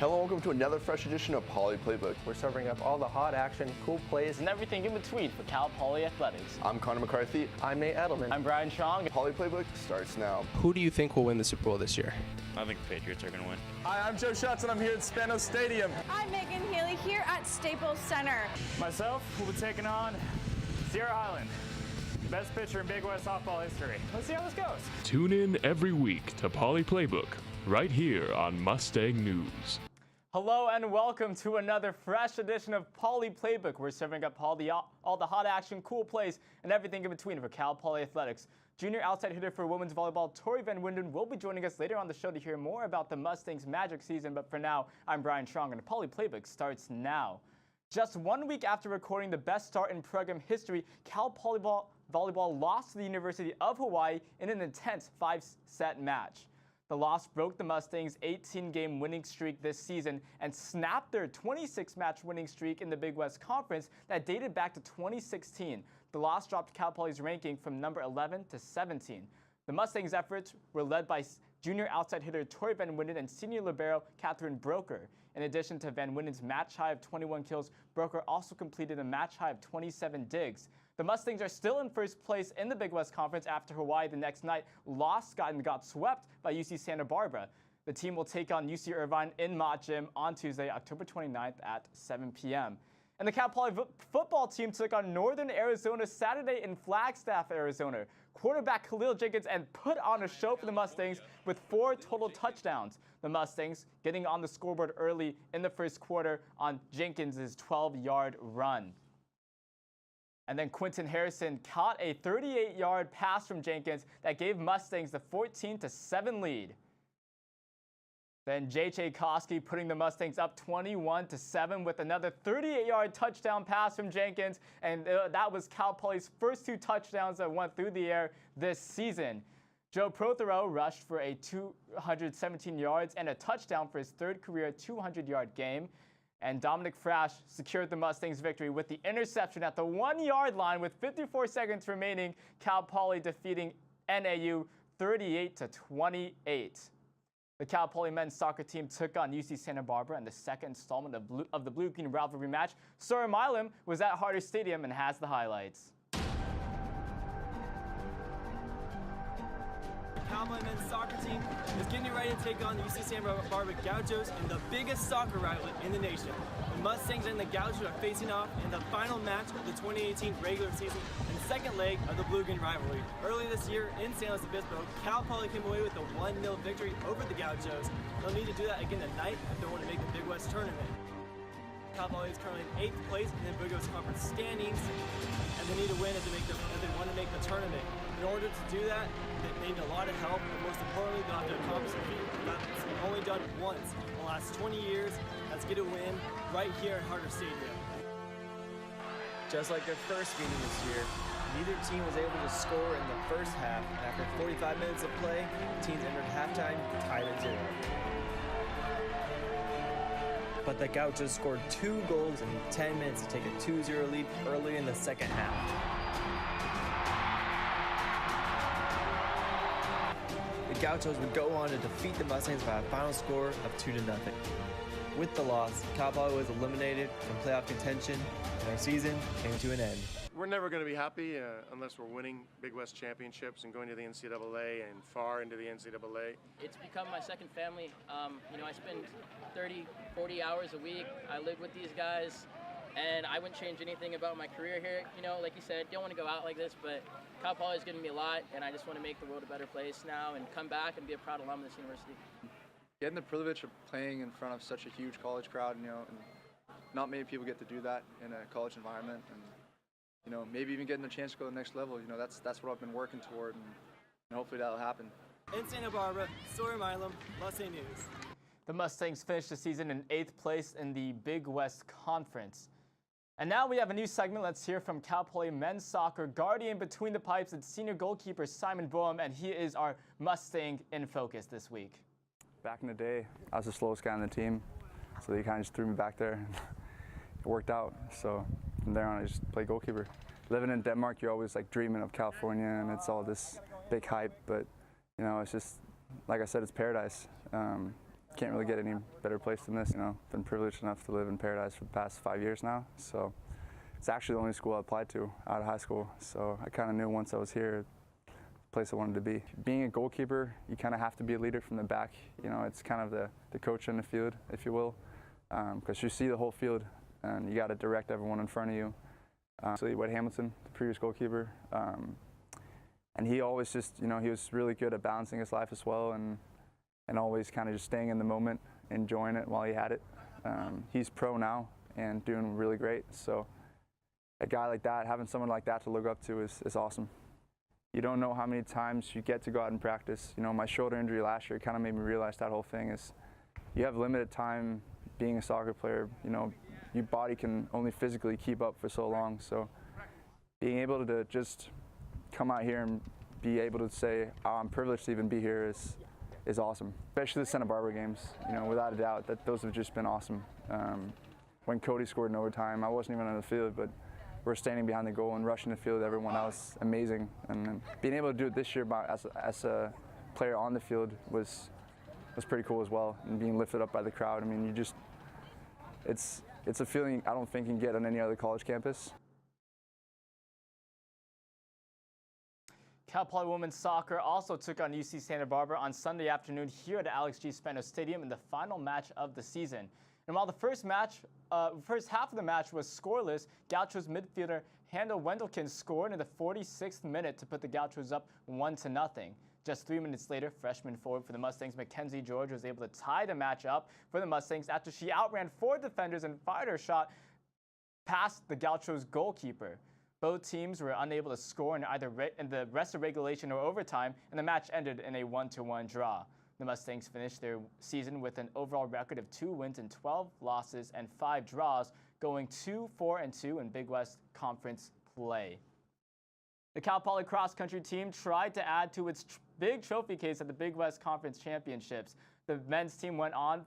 Hello, welcome to another fresh edition of Poly Playbook. We're serving up all the hot action, cool plays, and everything in between for Cal Poly Athletics. I'm Connor McCarthy. I'm Nate Edelman. I'm Brian Chong. Poly Playbook starts now. Who do you think will win the Super Bowl this year? I think the Patriots are going to win. Hi, I'm Joe Schutz, and I'm here at Spanos Stadium. I'm Megan Healy here at Staples Center. Myself will be taking on Sierra Highland, best pitcher in Big West softball history. Let's see how this goes. Tune in every week to Poly Playbook, right here on Mustang News. Hello and welcome to another fresh edition of Poly Playbook. We're serving up all the hot action, cool plays, and everything in between for Cal Poly Athletics. Junior outside hitter for women's volleyball, Torrey Van Winden, will be joining us later on the show to hear more about the Mustangs' magic season. But for now, I'm Brian Chong, and Poly Playbook starts now. Just 1 week after recording the best start in program history, Cal Poly Volleyball lost to the University of Hawaii in an intense 5-set match. The loss broke the Mustangs' 18-game winning streak this season and snapped their 26-match winning streak in the Big West Conference that dated back to 2016. The loss dropped Cal Poly's ranking from number 11 to 17. The Mustangs' efforts were led by junior outside hitter Torrey Van Winden and senior libero Catherine Broker. In addition to Van Winden's match high of 21 kills, Broker also completed a match high of 27 digs. The Mustangs are still in first place in the Big West Conference after Hawaii the next night got swept by UC Santa Barbara. The team will take on UC Irvine in Mott Gym on Tuesday, October 29th at 7 p.m. And the Cal Poly football team took on Northern Arizona Saturday in Flagstaff, Arizona. Quarterback Khalil Jenkins and put on a show for the Mustangs with 4 total touchdowns. The Mustangs getting on the scoreboard early in the first quarter on Jenkins' 12-yard run. And then Quentin Harrison caught a 38-yard pass from Jenkins that gave Mustangs the 14-7 lead. Then J.J. Koski putting the Mustangs up 21-7 with another 38-yard touchdown pass from Jenkins. And that was Cal Poly's first 2 touchdowns that went through the air this season. Joe Prothero rushed for a 217 yards and a touchdown for his 3rd career 200-yard game. And Dominic Frash secured the Mustangs' victory with the interception at the 1-yard line with 54 seconds remaining. Cal Poly defeating NAU 38-28. The Cal Poly men's soccer team took on UC Santa Barbara in the second installment of the Blue-Green rivalry match. Sarah Milam was at Harder Stadium and has the highlights. Cal Poly men's soccer team is getting ready to take on the UC Santa Barbara Gauchos in the biggest soccer rivalry in the nation. The Mustangs and the Gauchos are facing off in the final match of the 2018 regular season and second leg of the Blue-Green rivalry. Early this year in San Luis Obispo, Cal Poly came away with a 1-0 victory over the Gauchos. They'll need to do that again tonight if they want to make the Big West tournament. Cal Poly is currently in 8th place in the Big West Conference standings, and they need to win if they want to make the tournament. In order to do that, they need a lot of help, and most importantly, they'll have to accomplish a feat that's only done once in the last 20 years. Let's get a win right here at Harder Stadium. Just like their first meeting this year, neither team was able to score in the first half. After 45 minutes of play, the teams entered halftime tied at 0. But the Gauchos scored 2 goals in 10 minutes to take a 2-0 lead early in the second half. The Gauchos would go on to defeat the Mustangs by a final score of 2-0. With the loss, Cal Poly was eliminated from playoff contention, and our season came to an end. We're never going to be happy unless we're winning Big West championships and going to the NCAA and far into the NCAA. It's become my second family. I spend 30, 40 hours a week. I live with these guys, and I wouldn't change anything about my career here. Like you said, don't want to go out like this, but Cal Poly has given me a lot, and I just want to make the world a better place now and come back and be a proud alum of this university. Getting the privilege of playing in front of such a huge college crowd, and not many people get to do that in a college environment, and maybe even getting a chance to go to the next level. That's what I've been working toward, and hopefully that'll happen. In Santa Barbara, Sarah Milam, Mustang News. The Mustangs finished the season in 8th place in the Big West Conference. And now we have a new segment. Let's hear from Cal Poly men's soccer guardian between the pipes and senior goalkeeper Simon Boehm, and he is our Mustang in focus this week. Back in the day, I was the slowest guy on the team, so they kind of just threw me back there. It worked out, so from there on I just played goalkeeper. Living in Denmark, you're always like dreaming of California, and it's all this big hype, but it's just, like I said, it's paradise. can't really get any better place than this. You know, been privileged enough to live in paradise for the past 5 years now. So it's actually the only school I applied to out of high school. So I kind of knew once I was here, the place I wanted to be. Being a goalkeeper, you kind of have to be a leader from the back. You know, it's kind of the coach in the field, if you will, because you see the whole field and you got to direct everyone in front of you. So Wade Hamilton, the previous goalkeeper, and he always just, you know, he was really good at balancing his life as well, and always kind of just staying in the moment, enjoying it while he had it. He's pro now and doing really great. So a guy like that, having someone like that to look up to is awesome. You don't know how many times you get to go out and practice. You know, my shoulder injury last year kind of made me realize that whole thing is you have limited time being a soccer player. You know, your body can only physically keep up for so long. So being able to just come out here and be able to say, oh, I'm privileged to even be here is awesome. Especially the Santa Barbara games, you know, without a doubt, that those have just been awesome. When Cody scored in overtime, I wasn't even on the field, but we're standing behind the goal and rushing the field with everyone else, amazing. And being able to do it this year as a player on the field was pretty cool as well, and being lifted up by the crowd. I mean, you just, it's a feeling I don't think you can get on any other college campus. Cal Poly women's soccer also took on UC Santa Barbara on Sunday afternoon here at Alex G. Spano Stadium in the final match of the season. And while the first half of the match was scoreless, Gauchos midfielder Handel Wendelken scored in the 46th minute to put the Gauchos up 1-0. Just 3 minutes later, freshman forward for the Mustangs, Mackenzie George, was able to tie the match up for the Mustangs after she outran 4 defenders and fired her shot past the Gauchos goalkeeper. Both teams were unable to score in either in the rest of regulation or overtime, and the match ended in a 1-1 draw. The Mustangs finished their season with an overall record of 2 wins and 12 losses and 5 draws, going 2-4-2 in Big West Conference play. The Cal Poly cross-country team tried to add to its big trophy case at the Big West Conference Championships. The men's team went on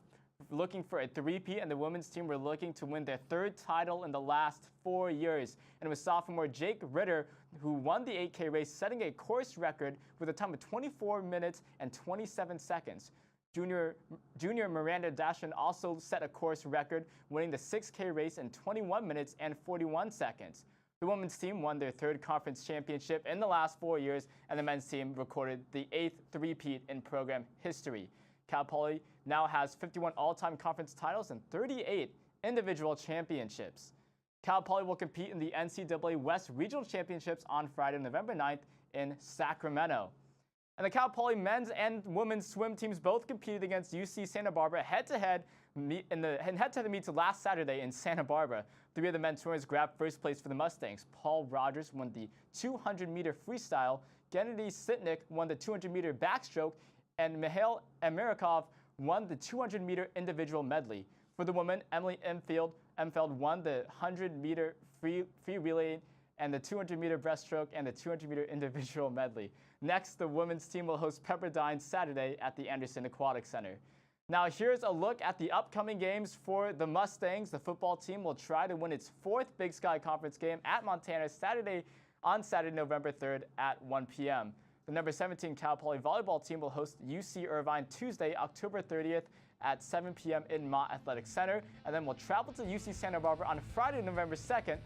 looking for a three-peat, and the women's team were looking to win their 3rd title in the last 4 years. And it was sophomore Jake Ritter who won the 8K race, setting a course record with a time of 24 minutes and 27 seconds. Junior Miranda Dashan also set a course record, winning the 6K race in 21 minutes and 41 seconds. The women's team won their 3rd conference championship in the last 4 years, and the men's team recorded the 8th three-peat in program history. Cal Poly now has 51 all-time conference titles and 38 individual championships. Cal Poly will compete in the NCAA West Regional Championships on Friday, November 9th in Sacramento. And the Cal Poly men's and women's swim teams both competed against UC Santa Barbara head-to-head meets last Saturday in Santa Barbara. 3 of the men's swimmers grabbed first place for the Mustangs. Paul Rogers won the 200-meter freestyle, Gennady Sitnik won the 200-meter backstroke, and Mihail Amerikov won the 200-meter individual medley. For the women, Emily Emfeld won the 100-meter free relay and the 200-meter breaststroke and the 200-meter individual medley. Next, the women's team will host Pepperdine Saturday at the Anderson Aquatic Center. Now here's a look at the upcoming games for the Mustangs. The football team will try to win its 4th Big Sky Conference game at Montana on Saturday, November 3rd at 1 p.m. The number 17 Cal Poly volleyball team will host UC Irvine Tuesday, October 30th at 7 p.m. in Mott Athletic Center, and then we'll travel to UC Santa Barbara on Friday, November 2nd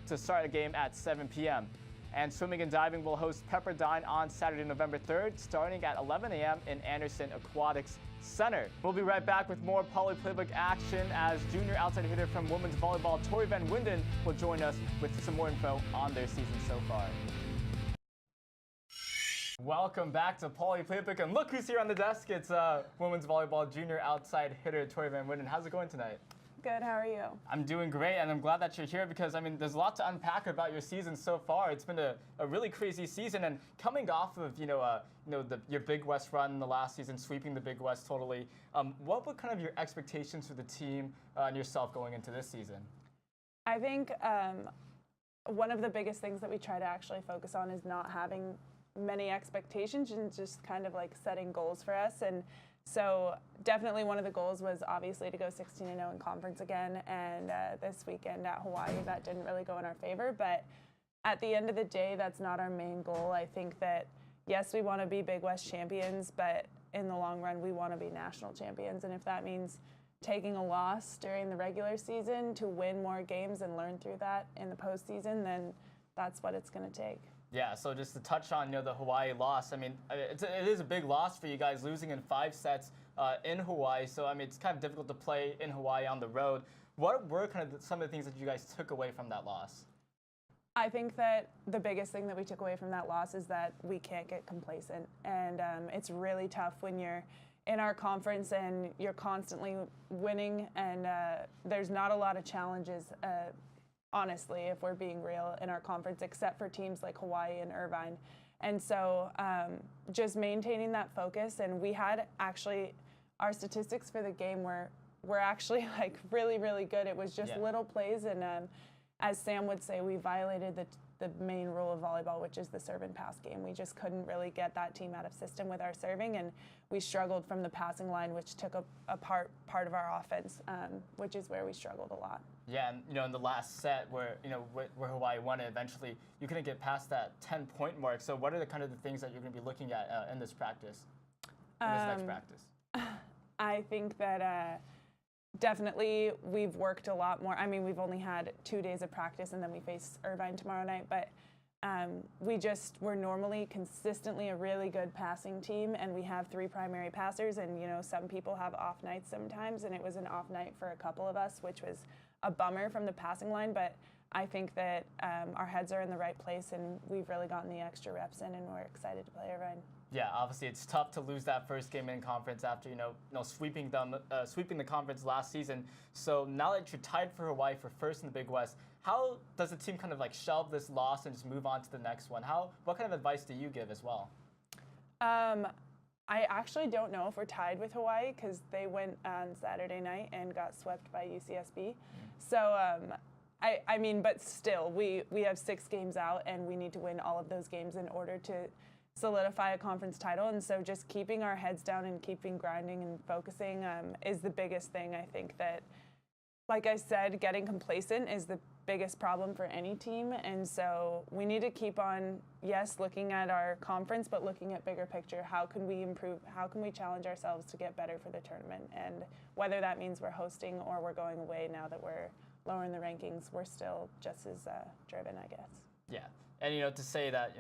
to start a game at 7 p.m. And swimming and diving will host Pepperdine on Saturday, November 3rd, starting at 11 a.m. in Anderson Aquatics Center. We'll be right back with more Poly Playbook action as junior outside hitter from women's volleyball, Torrey Van Winden, will join us with some more info on their season so far. Welcome back to Poly Playbook, and look who's here on the desk. It's women's volleyball junior outside hitter Torrey Van Winden. How's it going tonight? Good, how are you? I'm doing great, and I'm glad that you're here because, I mean, there's a lot to unpack about your season so far. It's been a really crazy season, and coming off of, your Big West run the last season, sweeping the Big West totally, what were kind of your expectations for the team and yourself going into this season? I think one of the biggest things that we try to actually focus on is not having many expectations and just kind of like setting goals for us. And so definitely one of the goals was obviously to go 16-0 in conference again, and this weekend at Hawaii that didn't really go in our favor, but at the end of the day that's not our main goal. I think that yes, we want to be Big West champions, but in the long run, we want to be national champions. And if that means taking a loss during the regular season to win more games and learn through that in the postseason, then that's what it's going to take. Yeah, so just to touch on the Hawaii loss, I mean, it is a big loss for you guys, losing in 5 sets in Hawaii. So, I mean, it's kind of difficult to play in Hawaii on the road. What were kind of some of the things that you guys took away from that loss? I think that the biggest thing that we took away from that loss is that we can't get complacent. And it's really tough when you're in our conference and you're constantly winning, and there's not a lot of challenges, honestly, if we're being real, in our conference, except for teams like Hawaii and Irvine. And so just maintaining that focus, and we had actually, our statistics for the game were actually like really, really good. It was just little plays, and as Sam would say, we violated the main rule of volleyball, which is the serve and pass game. We just couldn't really get that team out of system with our serving, and we struggled from the passing line, which took a part of our offense, which is where we struggled a lot. Yeah, and in the last set where where Hawaii won it, eventually you couldn't get past that 10-point mark. So what are the kind of the things that you're going to be looking at in this practice, in this next practice? I think that definitely we've worked a lot more. I mean, we've only had 2 days of practice, and then we face Irvine tomorrow night, but we're normally consistently a really good passing team, and we have 3 primary passers, and some people have off nights sometimes, and it was an off night for a couple of us, which was a bummer from the passing line, but I think that our heads are in the right place, and we've really gotten the extra reps in, and we're excited to play Irvine. Yeah, obviously it's tough to lose that first game in conference after sweeping the conference last season. So now that you're tied for Hawaii for first in the Big West, how does the team kind of like shelve this loss and just move on to the next one? What kind of advice do you give as well? I actually don't know if we're tied with Hawaii because they went on Saturday night and got swept by UCSB. So I mean, but still, we have 6 games out, and we need to win all of those games in order to solidify a conference title. And so just keeping our heads down and keeping grinding and focusing is the biggest thing. I think that, like I said, getting complacent is the biggest problem for any team. And so we need to keep on, yes, looking at our conference, but looking at bigger picture. How can we improve? How can we challenge ourselves to get better for the tournament? And whether that means we're hosting or we're going away now that we're lower in the rankings, we're still just as driven, I guess. Yeah, and to say that,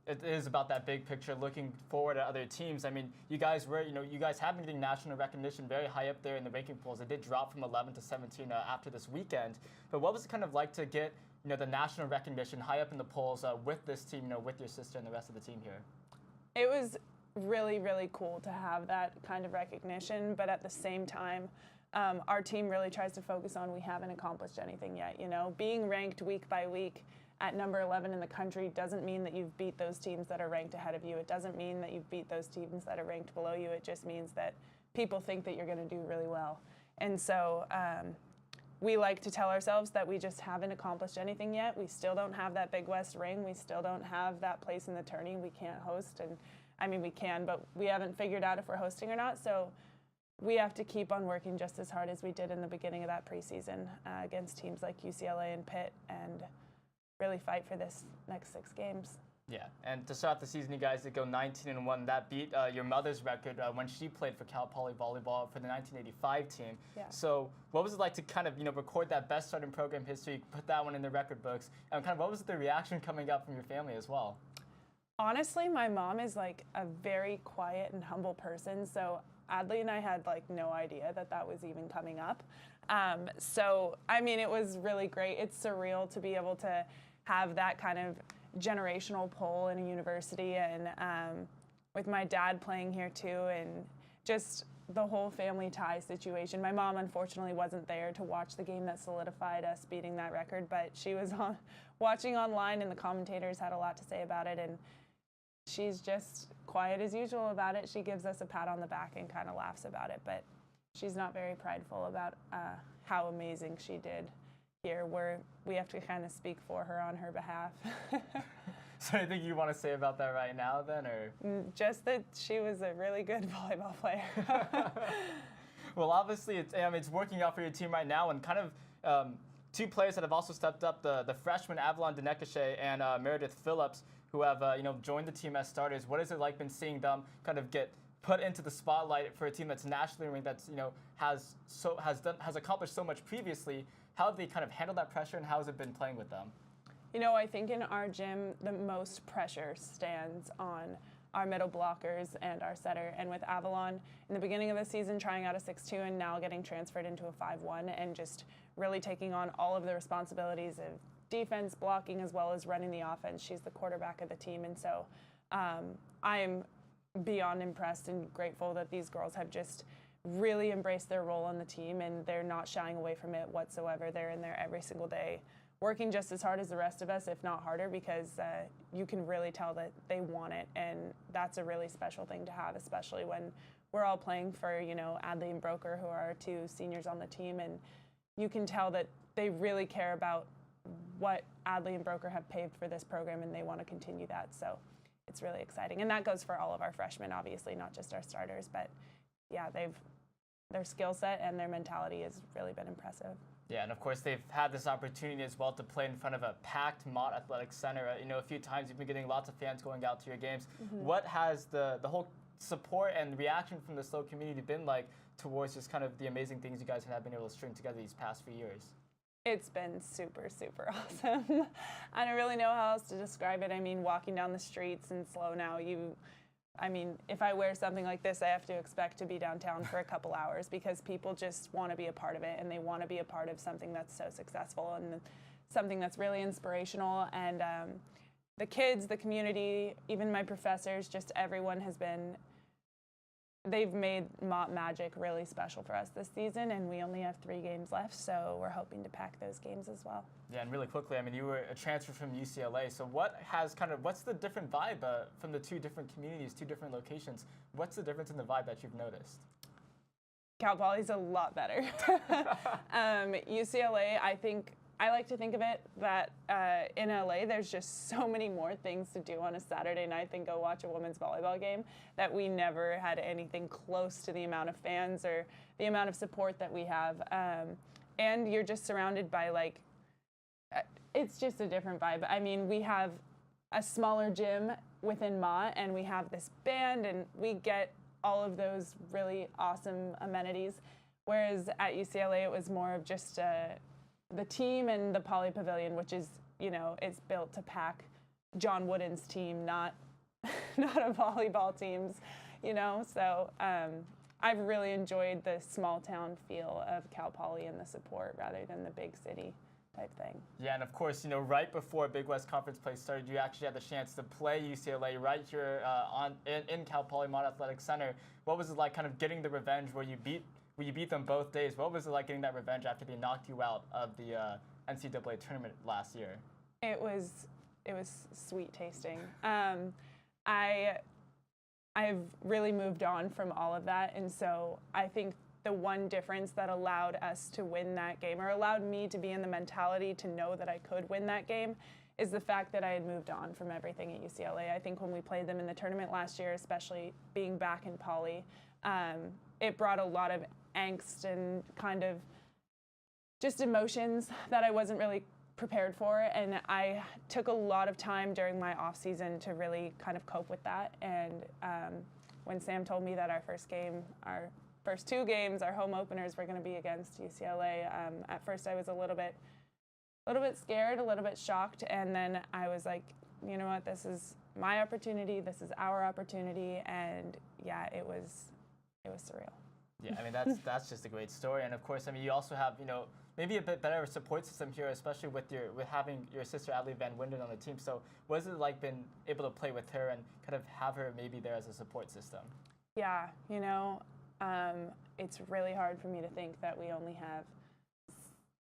it is about that big picture, looking forward at other teams. I mean, you guys have been getting national recognition very high up there in the ranking polls. It did drop from 11 to 17 after this weekend. But what was it kind of like to get, the national recognition high up in the polls with this team, with your sister and the rest of the team here? It was really, really cool to have that kind of recognition, but at the same time, our team really tries to focus on we haven't accomplished anything yet. Being ranked week by week at number 11 in the country doesn't mean that you've beat those teams that are ranked ahead of you. It doesn't mean that you've beat those teams that are ranked below you. It just means that people think that you're going to do really well. And so we like to tell ourselves that we just haven't accomplished anything yet. We still don't have that Big West ring. We still don't have that place in the tourney. We can't host. And I mean, we can, but we haven't figured out if we're hosting or not. So we have to keep on working just as hard as we did in the beginning of that preseason against teams like UCLA and Pitt, and really fight for this next 6 games. Yeah, and to start the season, you guys did go 19-1. That beat your mother's record when she played for Cal Poly Volleyball for the 1985 team. Yeah. So what was it like to kind of record that best start in program history, put that one in the record books, and kind of what was the reaction coming up from your family as well? Honestly, my mom is like a very quiet and humble person, so Adley and I had like no idea that was even coming up. So, I mean, it was really great. It's surreal to be able to have that kind of generational pull in a university, and with my dad playing here too, and just the whole family tie situation. My mom unfortunately wasn't there to watch the game that solidified us beating that record, but she was watching online, and the commentators had a lot to say about it, and she's just quiet as usual about it. She gives us a pat on the back and kind of laughs about it, but she's not very prideful about how amazing she did here, where we have to kind of speak for her on her behalf. So anything you want to say about that right now then, or? Just that she was a really good volleyball player. Well, obviously it's working out for your team right now, and kind of 2 players that have also stepped up, the freshman Avalon Denekashe and Meredith Phillips, who have joined the team as starters. What has it like been seeing them kind of get put into the spotlight for a team that's nationally ranked, that's has accomplished so much previously. How have they kind of handled that pressure, and how has it been playing with them? I think in our gym, the most pressure stands on our middle blockers and our setter. And with Avalon, in the beginning of the season, trying out a 6'2", and now getting transferred into a 5'1", and just really taking on all of the responsibilities of defense, blocking, as well as running the offense. She's the quarterback of the team. And so I am beyond impressed and grateful that these girls have just really embraced their role on the team, and they're not shying away from it whatsoever. They're in there every single day, working just as hard as the rest of us, if not harder, because you can really tell that they want it, and that's a really special thing to have, especially when we're all playing for, Adley and Broker, who are our two seniors on the team, and you can tell that they really care about what Adley and Broker have paved for this program, and they want to continue that. So it's really exciting, and that goes for all of our freshmen, obviously, not just our starters, but yeah, their skill set and their mentality has really been impressive. Yeah, and of course they've had this opportunity as well to play in front of a packed Mott Athletic Center. A few times you've been getting lots of fans going out to your games. What has the whole support and reaction from the SLO community been like towards just kind of the amazing things you guys have been able to string together these past few years? It's been super, super awesome. I don't really know how else to describe it. I mean, walking down the streets in SLO now, if I wear something like this, I have to expect to be downtown for a couple hours, because people just want to be a part of it, and they want to be a part of something that's so successful and something that's really inspirational. And the kids, the community, even my professors, just everyone they've made Mott Magic really special for us this season, and we only have 3 games left, so we're hoping to pack those games as well. Yeah, and really quickly, you were a transfer from UCLA, so what's the different vibe from the 2 different communities, 2 different locations? What's the difference in the vibe that you've noticed? Cal Poly's a lot better. UCLA, I like to think of it that in LA, there's just so many more things to do on a Saturday night than go watch a women's volleyball game, that we never had anything close to the amount of fans or the amount of support that we have. And you're just surrounded by, it's just a different vibe. We have a smaller gym within Mott, and we have this band, and we get all of those really awesome amenities. Whereas at UCLA, it was more of just the team and the Poly Pavilion, which is, it's built to pack John Wooden's team, not a volleyball team's, So I've really enjoyed the small town feel of Cal Poly and the support rather than the big city type thing. Yeah, and of course, right before Big West Conference play started, you actually had the chance to play UCLA right here in Cal Poly Mott Athletic Center. What was it like kind of getting the revenge where you beat them both days? What was it like getting that revenge after they knocked you out of the NCAA tournament last year? It was sweet tasting. I've really moved on from all of that, and so I think the one difference that allowed us to win that game, or allowed me to be in the mentality to know that I could win that game, is the fact that I had moved on from everything at UCLA. I think when we played them in the tournament last year, especially being back in Poly, it brought a lot of angst and kind of just emotions that I wasn't really prepared for, and I took a lot of time during my off season to really kind of cope with that. And when Sam told me that our first 2 games, our home openers, were going to be against UCLA, at first I was a little bit scared, a little bit shocked, and then I was like, you know what, this is my opportunity, this is our opportunity, and yeah, it was surreal. Yeah, that's just a great story, and of course, you also have maybe a bit better support system here, especially with having your sister Adley Van Winden on the team. So, what has it like been able to play with her and kind of have her maybe there as a support system? Yeah, it's really hard for me to think that we only have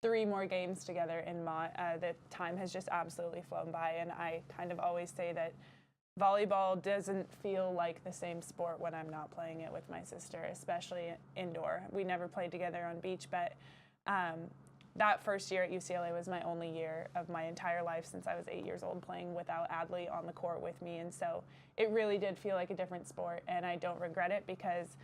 3 more games together in Mott. The time has just absolutely flown by, and I kind of always say that volleyball doesn't feel like the same sport when I'm not playing it with my sister, especially indoor. We never played together on beach, but that first year at UCLA was my only year of my entire life since I was 8 years old playing without Adley on the court with me, and so it really did feel like a different sport, and I don't regret it because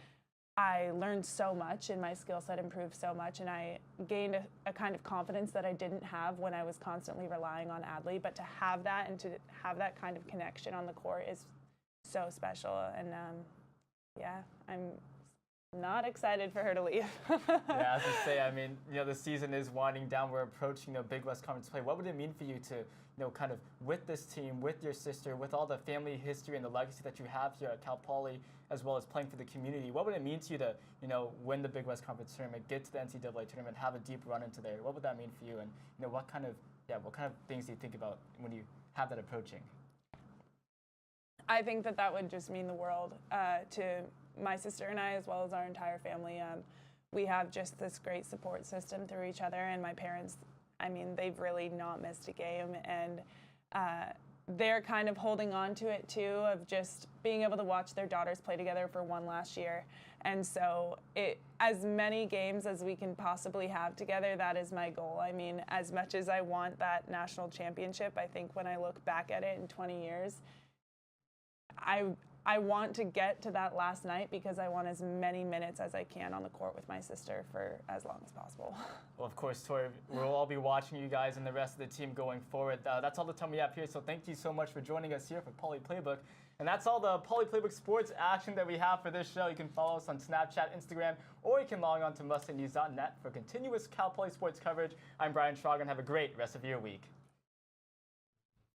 I learned so much and my skill set improved so much, and I gained a kind of confidence that I didn't have when I was constantly relying on Adley. But to have that and to have that kind of connection on the court is so special, and yeah, I'm not excited for her to leave. Yeah, as you say, I mean, the season is winding down. We're approaching Big West Conference play. What would it mean for you to, kind of with this team, with your sister, with all the family history and the legacy that you have here at Cal Poly, as well as playing for the community? What would it mean to you to, win the Big West Conference tournament, get to the NCAA tournament, have a deep run into there? What would that mean for you? And what kind of things do you think about when you have that approaching? I think that would just mean the world to my sister and I, as well as our entire family. We have just this great support system through each other, and my parents, I mean, they've really not missed a game, and they're kind of holding on to it too, of just being able to watch their daughters play together for one last year. And so as many games as we can possibly have together, that is my goal. I mean, as much as I want that national championship, I think when I look back at it in 20 years, I want to get to that last night because I want as many minutes as I can on the court with my sister for as long as possible. Well, of course, Torrey, we'll all be watching you guys and the rest of the team going forward. That's all the time we have here, so thank you so much for joining us here for Poly Playbook. And that's all the Poly Playbook sports action that we have for this show. You can follow us on Snapchat, Instagram, or you can log on to mustangnews.net for continuous Cal Poly sports coverage. I'm Brian Schrager, and have a great rest of your week.